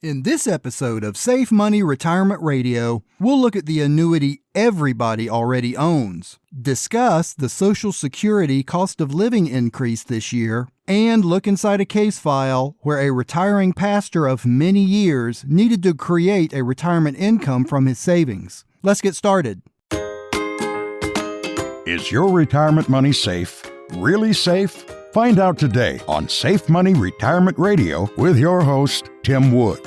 In this episode of Safe Money Retirement Radio, we'll look at the annuity everybody already owns, discuss the Social Security cost of living increase this year, and look inside a case file where a retiring pastor of many years needed to create a retirement income from his savings. Let's get started. Is your retirement money safe? Really safe? Find out today on Safe Money Retirement Radio with your host, Tim Wood.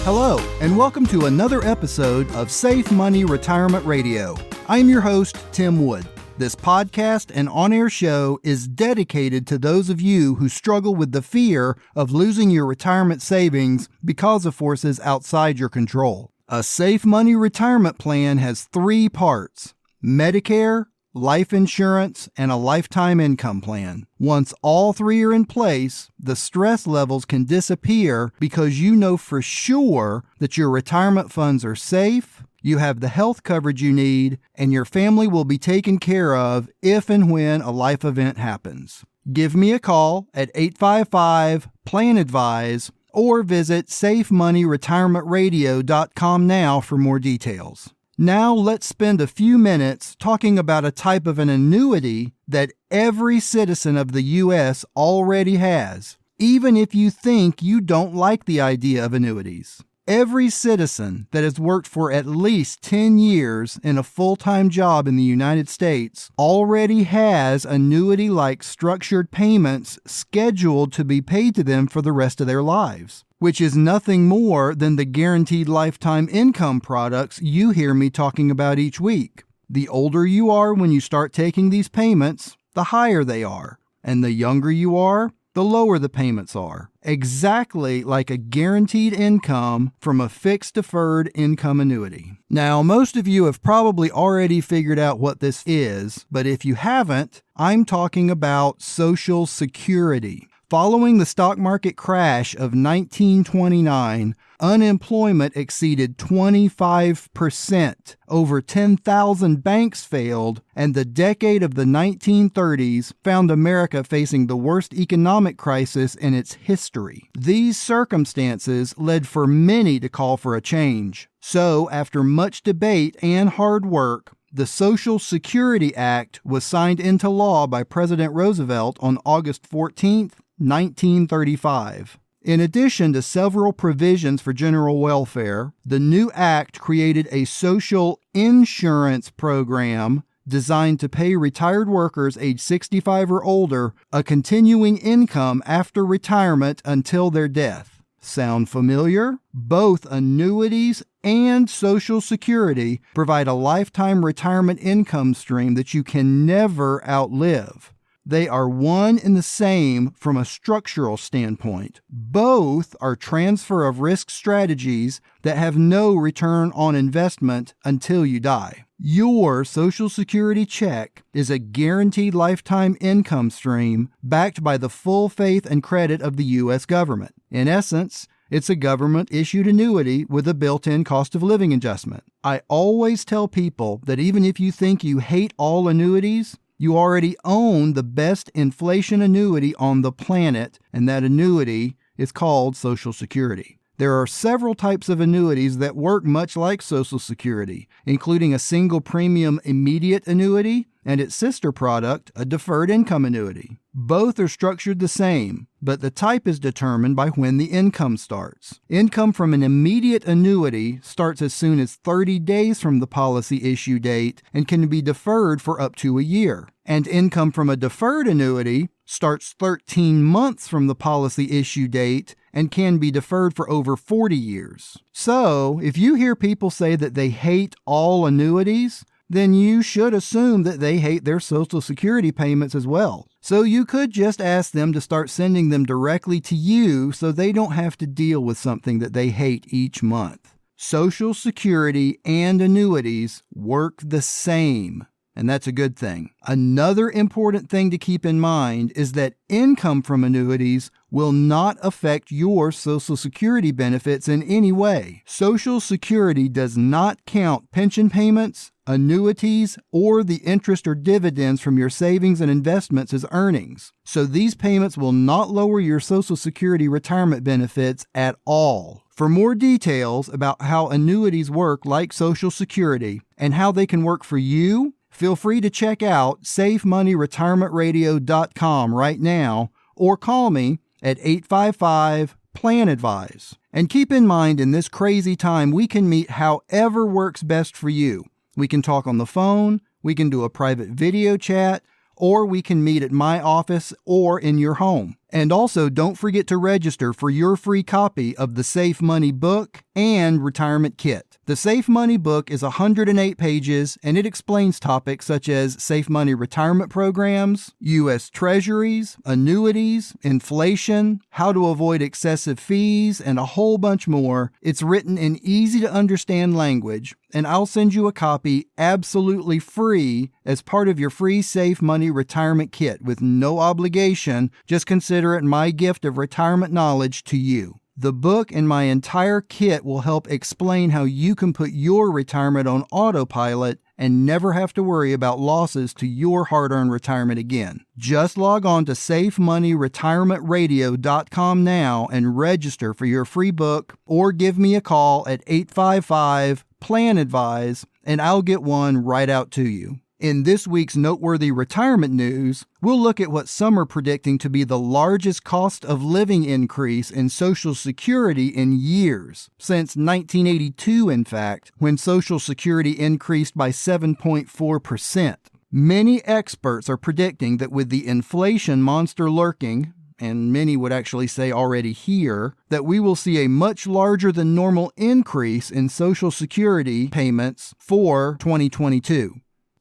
Hello, and welcome to another episode of Safe Money Retirement Radio. I'm your host, Tim Wood. This podcast and on-air show is dedicated to those of you who struggle with the fear of losing your retirement savings because of forces outside your control. A Safe Money Retirement Plan has 3 parts: Medicare, life insurance, and a lifetime income plan. Once all 3 are in place, the stress levels can disappear because you know for sure that your retirement funds are safe, you have the health coverage you need, and your family will be taken care of if and when a life event happens. Give me a call at 855-PLAN-ADVISE or visit safemoneyretirementradio.com now for more details. Now let's spend a few minutes talking about a type of an annuity that every citizen of the U.S. already has, even if you think you don't like the idea of annuities. Every citizen that has worked for at least 10 years in a full-time job in the United States already has annuity-like structured payments scheduled to be paid to them for the rest of their lives, which is nothing more than the guaranteed lifetime income products you hear me talking about each week. The older you are when you start taking these payments, the higher they are, and the younger you are, the lower the payments are. Exactly like a guaranteed income from a fixed deferred income annuity. Now, most of you have probably already figured out what this is, but if you haven't, I'm talking about Social Security. Following the stock market crash of 1929, unemployment exceeded 25%. Over 10,000 banks failed, and the decade of the 1930s found America facing the worst economic crisis in its history. These circumstances led for many to call for a change. So, after much debate and hard work, the Social Security Act was signed into law by President Roosevelt on August 14, 1935. In addition to several provisions for general welfare, the new act created a social insurance program designed to pay retired workers age 65 or older a continuing income after retirement until their death. Sound familiar? Both annuities and Social Security provide a lifetime retirement income stream that you can never outlive. They are one and the same from a structural standpoint. Both are transfer of risk strategies that have no return on investment until you die. Your Social Security check is a guaranteed lifetime income stream backed by the full faith and credit of the U.S. government. In essence, it's a government-issued annuity with a built-in cost of living adjustment. I always tell people that even if you think you hate all annuities, you already own the best inflation annuity on the planet, and that annuity is called Social Security. There are several types of annuities that work much like Social Security, including a single premium immediate annuity and its sister product, a deferred income annuity. Both are structured the same, but the type is determined by when the income starts. Income from an immediate annuity starts as soon as 30 days from the policy issue date and can be deferred for up to a year. And income from a deferred annuity starts 13 months from the policy issue date and can be deferred for over 40 years. So, if you hear people say that they hate all annuities, then you should assume that they hate their Social Security payments as well. So you could just ask them to start sending them directly to you so they don't have to deal with something that they hate each month. Social Security and annuities work the same. and that's a good thing. Another important thing to keep in mind is that income from annuities will not affect your Social Security benefits in any way. Social Security does not count pension payments, annuities, or the interest or dividends from your savings and investments as earnings. So these payments will not lower your Social Security retirement benefits at all. For more details about how annuities work like Social Security and how they can work for you, feel free to check out SafeMoneyRetirementRadio.com right now or call me at 855-PLAN-ADVISE. And keep in mind, in this crazy time, we can meet however works best for you. We can talk on the phone, we can do a private video chat, or we can meet at my office or in your home. And also, don't forget to register for your free copy of the Safe Money book and retirement kit. The Safe Money book is 108 pages, and it explains topics such as safe money retirement programs, U.S. Treasuries, annuities, inflation, how to avoid excessive fees, and a whole bunch more. It's written in easy-to-understand language, and I'll send you a copy absolutely free as part of your free Safe Money retirement kit with no obligation. Just consider it my gift of retirement knowledge to you. The book and my entire kit will help explain how you can put your retirement on autopilot and never have to worry about losses to your hard-earned retirement again. Just log on to SafeMoneyRetirementRadio.com now and register for your free book, or give me a call at 855-PLAN-ADVISE and I'll get one right out to you. In this week's noteworthy retirement news, we'll look at what some are predicting to be the largest cost of living increase in Social Security in years, since 1982, in fact, when Social Security increased by 7.4%. Many experts are predicting that with the inflation monster lurking, and many would actually say already here, that we will see a much larger than normal increase in Social Security payments for 2022.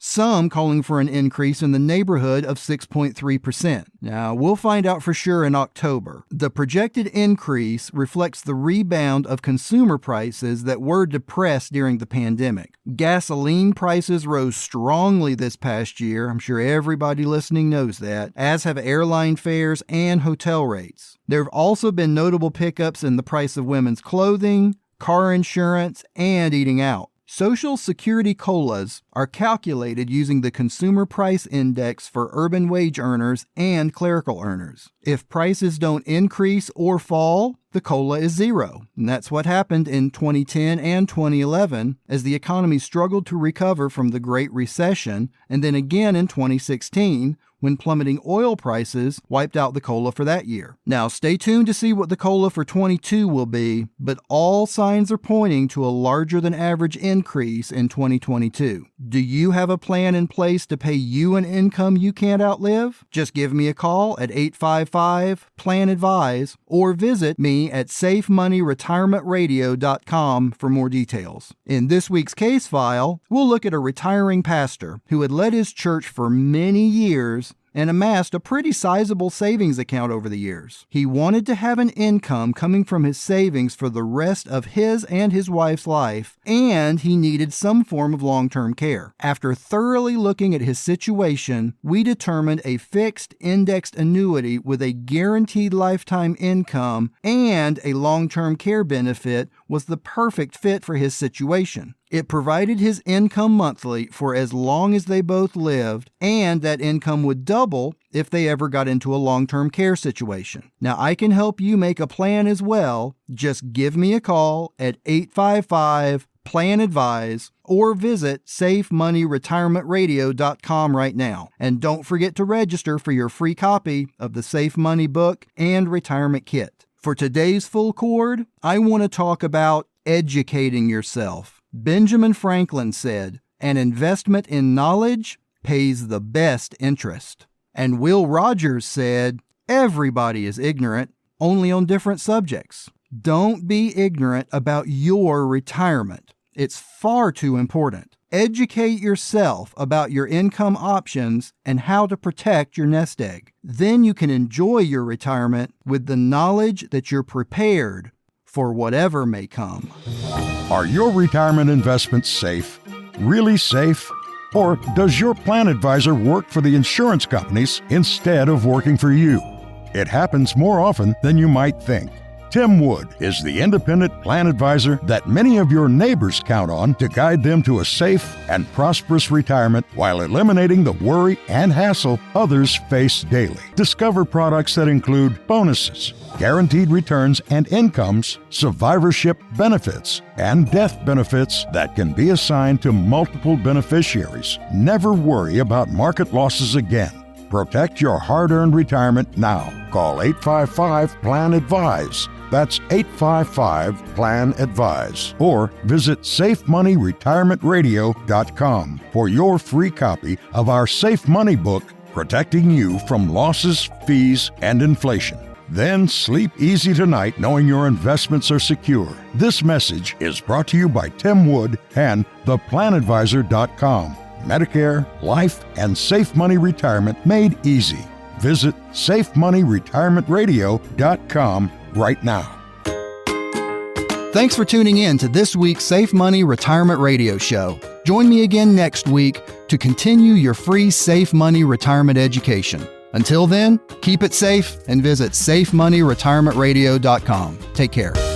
Some calling for an increase in the neighborhood of 6.3%. Now, we'll find out for sure in October. The projected increase reflects the rebound of consumer prices that were depressed during the pandemic. Gasoline prices rose strongly this past year. I'm sure everybody listening knows that, as have airline fares and hotel rates. There have also been notable pickups in the price of women's clothing, car insurance, and eating out. Social Security COLAs are calculated using the Consumer Price Index for urban wage earners and clerical earners. If prices don't increase or fall, the COLA is zero. And that's what happened in 2010 and 2011 as the economy struggled to recover from the Great Recession, and then again in 2016 when plummeting oil prices wiped out the COLA for that year. Now, stay tuned to see what the COLA for 22 will be, but all signs are pointing to a larger than average increase in 2022. Do you have a plan in place to pay you an income you can't outlive? Just give me a call at 855-PLAN-ADVISE or visit me at SafeMoneyRetirementRadio.com for more details. In this week's case file, we'll look at a retiring pastor who had led his church for many years and amassed a pretty sizable savings account over the years. He wanted to have an income coming from his savings for the rest of his and his wife's life, and he needed some form of long-term care. After thoroughly looking at his situation, we determined a fixed indexed annuity with a guaranteed lifetime income and a long-term care benefit was the perfect fit for his situation. It provided his income monthly for as long as they both lived, and that income would double if they ever got into a long-term care situation. Now, I can help you make a plan as well. Just give me a call at 855-PLAN-ADVISE or visit SafeMoneyRetirementRadio.com right now. And don't forget to register for your free copy of the Safe Money book and retirement kit. For today's full chord, I want to talk about educating yourself. Benjamin Franklin said, "An investment in knowledge pays the best interest." And Will Rogers said, "Everybody is ignorant, only on different subjects." Don't be ignorant about your retirement. It's far too important. Educate yourself about your income options and how to protect your nest egg. Then you can enjoy your retirement with the knowledge that you're prepared for whatever may come. Are your retirement investments safe? Really safe? Or does your plan advisor work for the insurance companies instead of working for you? It happens more often than you might think. Tim Wood is the independent plan advisor that many of your neighbors count on to guide them to a safe and prosperous retirement while eliminating the worry and hassle others face daily. Discover products that include bonuses, guaranteed returns and incomes, survivorship benefits, and death benefits that can be assigned to multiple beneficiaries. Never worry about market losses again. Protect your hard-earned retirement now. Call 855-PLAN-ADVISE. That's 855-PLAN-ADVISE. Or visit SafeMoneyRetirementRadio.com for your free copy of our Safe Money book, protecting you from losses, fees, and inflation. Then sleep easy tonight knowing your investments are secure. This message is brought to you by Tim Wood and theplanadvisor.com. Medicare, life, and Safe Money Retirement made easy. Visit SafeMoneyRetirementRadio.com right now. Thanks for tuning in to this week's Safe Money Retirement Radio Show. Join me again next week to continue your free Safe Money Retirement education. Until then, keep it safe and visit SafeMoneyRetirementRadio.com. Take care.